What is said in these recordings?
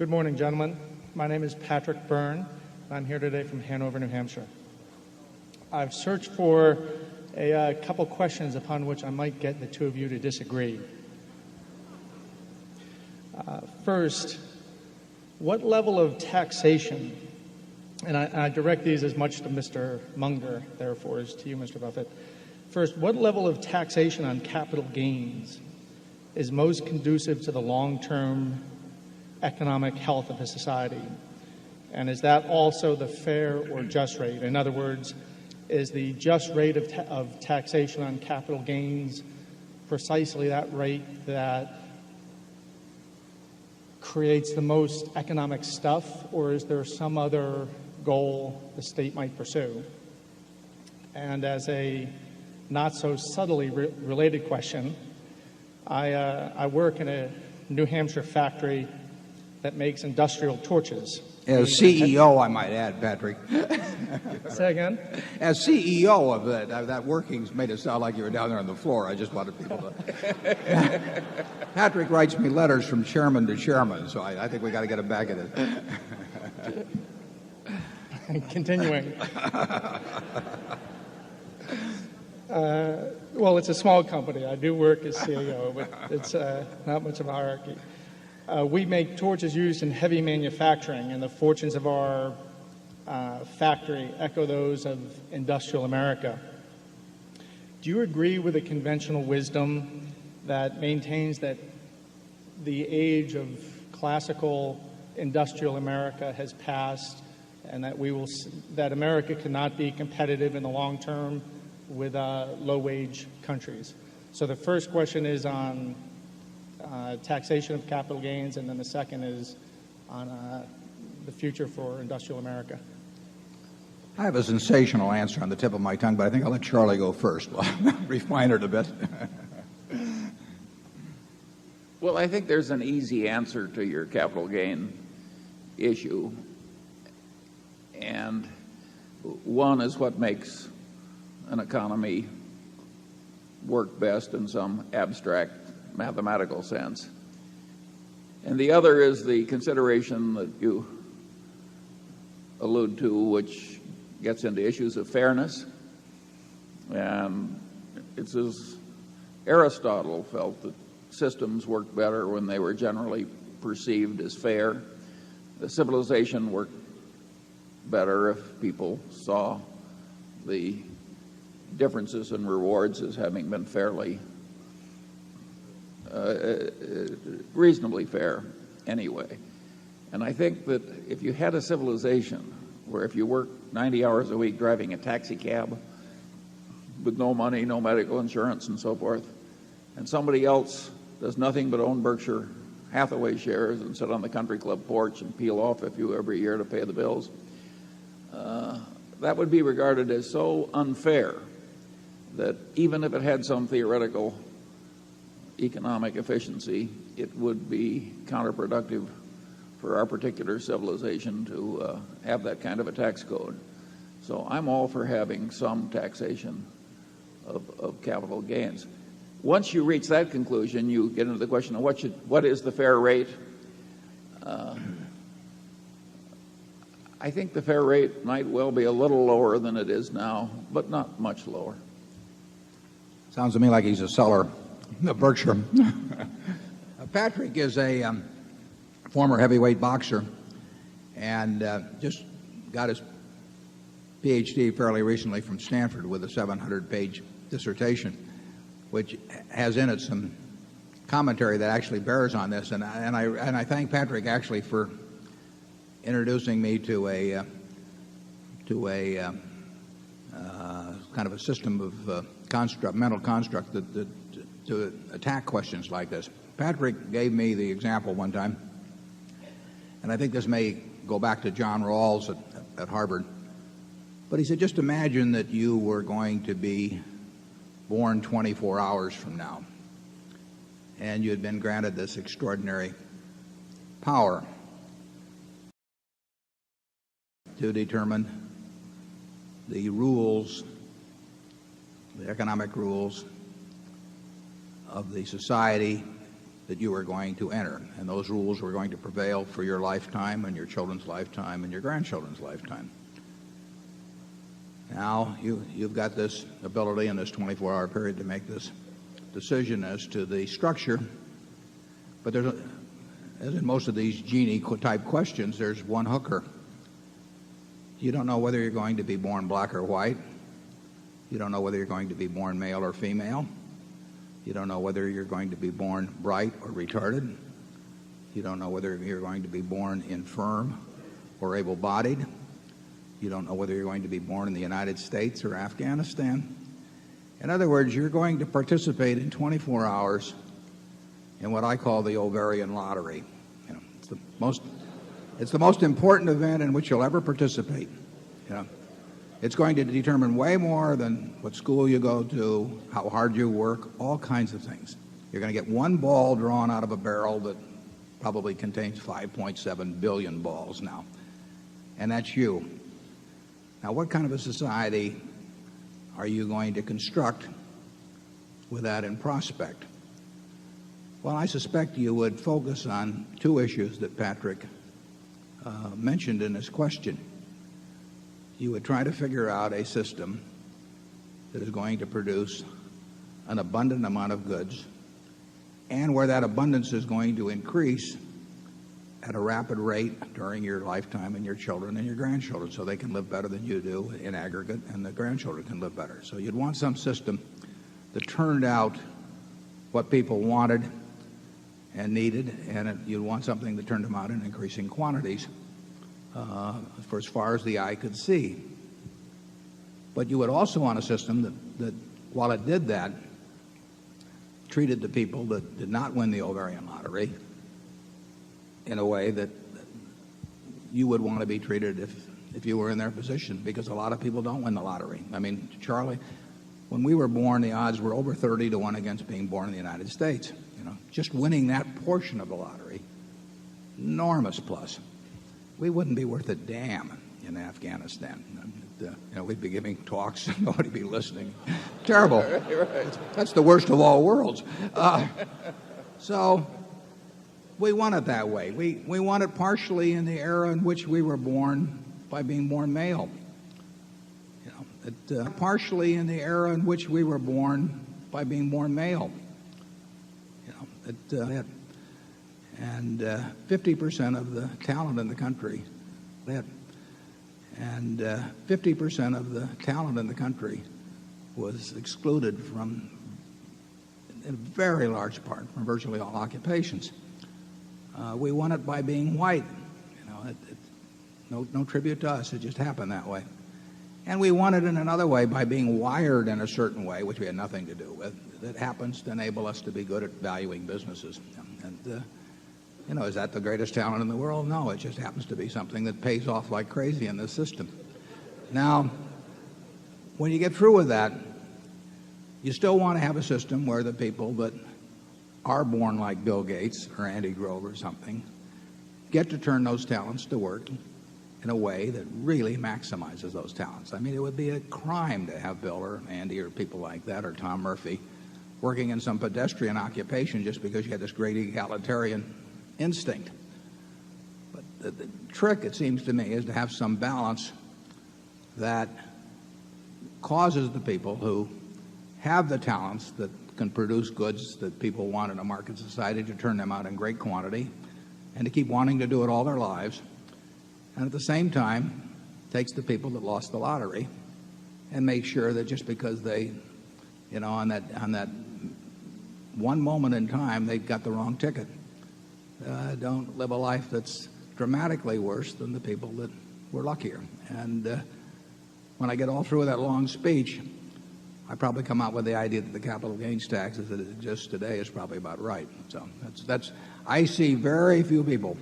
Good morning, gentlemen. My name is Patrick Byrne. I'm here today from Hanover, New Hampshire. I've searched for a couple questions upon which I might get the two of you to disagree. First, what level of taxation, and I direct these as much to Mr. Munger, therefore, as to you, Mr. Buffett. First, what level of taxation on capital gains is most conducive to the long-term economic health of a society? And is that also the fair or just rate? In other words, is the just rate of taxation on capital gains precisely that rate that creates the most economic stuff, or is there some other goal the state might pursue? And as a not so subtly related question, I work in a New Hampshire factory that makes industrial torches. As CEO, I might add, Patrick. Say again? As CEO of that workings made it sound like you were down there on the floor. I just wanted people to. Patrick writes me letters from chairman to chairman, so I think we got to get him back at it. Continuing. Well, it's a small company. I do work as CEO, but it's not much of a hierarchy. We make torches used in heavy manufacturing, and the fortunes of our factory echo those of industrial America. Do you agree with the conventional wisdom that maintains that the age of classical industrial America has passed, and that America cannot be competitive in the long term with low-wage countries? So the first question is on taxation of capital gains, and then the second is on the future for industrial America. I have a sensational answer on the tip of my tongue, but I think I'll let Charlie go first. Well, refine it a bit. Well, I think there's an easy answer to your capital gain issue, and one is what makes an economy work best in some abstract mathematical sense. And the other is the consideration that you allude to, which gets into issues of fairness. And it's as Aristotle felt that systems worked better when they were generally perceived as fair. The civilization worked better if people saw the differences in rewards as having been fairly reasonably fair anyway. And I think that if you had a civilization where if you worked 90 hours a week driving a taxi cab with no money, no medical insurance and so forth, and somebody else does nothing but own Berkshire Hathaway shares and sit on the country club porch and peel off a few every year to pay the bills, that would be regarded as so unfair that even if it had some theoretical economic efficiency, it would be counterproductive for our particular civilization to have that kind of a tax code. So I'm all for having some taxation of capital gains. Once you reach that conclusion, you get into the question of what is the fair rate. I think the fair rate might well be a little lower than it is now, but not much lower. Sounds to me like he's a seller of Berkshire. Patrick is a former heavyweight boxer and just got his PhD fairly recently from Stanford with a 700-page dissertation, which has in it some commentary that actually bears on this. And I thank Patrick actually for introducing me to a kind of a system of mental construct to attack questions like this. Patrick gave me the example one time, and I think this may go back to John Rawls at Harvard, but he said, just imagine that you were going to be born 24 hours from now, and you had been granted this extraordinary power to determine the rules, the economic rules of the society that you were going to enter. And those rules were going to prevail for your lifetime and your children's lifetime and your grandchildren's lifetime. Now, you've got this ability in this 24-hour period to make this decision as to the structure. But there's, as in most of these Genie-type questions, there's one hooker. You don't know whether you're going to be born black or white. You don't know whether you're going to be born male or female. You don't know whether you're going to be born bright or retarded. You don't know whether you're going to be born infirm or able-bodied. You don't know whether you're going to be born in the United States or Afghanistan. In other words, you're going to participate in 24 hours in what I call the ovarian lottery. You know, it's the most important event in which you'll ever participate. You know, it's going to determine way more than what school you go to, how hard you work, all kinds of things. You're going to get one ball drawn out of a barrel that probably contains 5.7 billion balls now, and that's you. Now, what kind of a society are you going to construct with that in prospect? Well, I suspect you would focus on two issues that Patrick mentioned in his question. You would try to figure out a system that is going to produce an abundant amount of goods, and where that abundance is going to increase at a rapid rate during your lifetime and your children and your grandchildren, so they can live better than you do in aggregate, and the grandchildren can live better. So you'd want some system that turned out what people wanted and needed, and you'd want something that turned them out in increasing quantities for as far as the eye could see. But you would also want a system that while it did that, treated the people that did not win the ovarian lottery in a way that you would want to be treated if you were in their position, because a lot of people don't win the lottery. I mean, Charlie, when we were born, the odds were over 30 to 1 against being born in the United States. You know, just winning that portion of the lottery, enormous plus. We wouldn't be worth a damn in Afghanistan. You know, we'd be giving talks and nobody'd be listening. Terrible. That's the worst of all worlds. So we want it that way. We want it partially in the era in which we were born by being born male. You know, partially in the era in which we were born by being born male. You know, and 50% of the talent in the country, and 50% of the talent in the country was excluded from, in a very large part, from virtually all occupations. We won it by being white. You know, no tribute to us. It just happened that way. And we won it in another way by being wired in a certain way, which we had nothing to do with, that happens to enable us to be good at valuing businesses. And, you know, is that the greatest talent in the world? No, it just happens to be something that pays off like crazy in this system. Now, when you get through with that, you still want to have a system where the people that are born like Bill Gates or Andy Grove or something get to turn those talents to work in a way that really maximizes those talents. I mean, it would be a crime to have Bill or Andy or people like that, or Tom Murphy, working in some pedestrian occupation just because you had this great egalitarian instinct. But the trick, it seems to me, is to have some balance that causes the people who have the talents that can produce goods that people want in a market society to turn them out in great quantity and to keep wanting to do it all their lives, and at the same time takes the people that lost the lottery and makes sure that just because they, you know, on that one moment in time they got the wrong ticket, don't live a life that's dramatically worse than the people that were luckier. And when I get all through with that long speech, I probably come out with the idea that the capital gains tax as it exists today is probably about right. So that's I see very few people,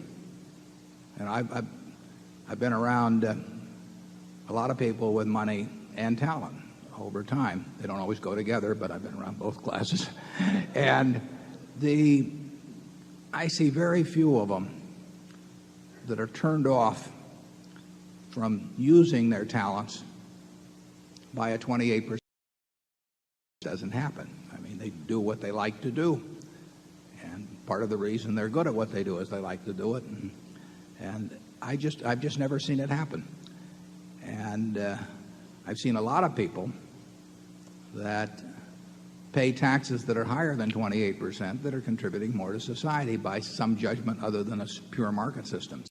and I've been around a lot of people with money and talent over time. They don't always go together, but I've been around both classes. And I see very few of them that are turned off from using their talents by a 28%. Doesn't happen. I mean, they do what they like to do. part of the reason they're good at what they do is they like to do it. And I've just never seen it happen. And I've seen a lot of people that pay taxes that are higher than 28% that are contributing more to society by some judgment other than a pure market system.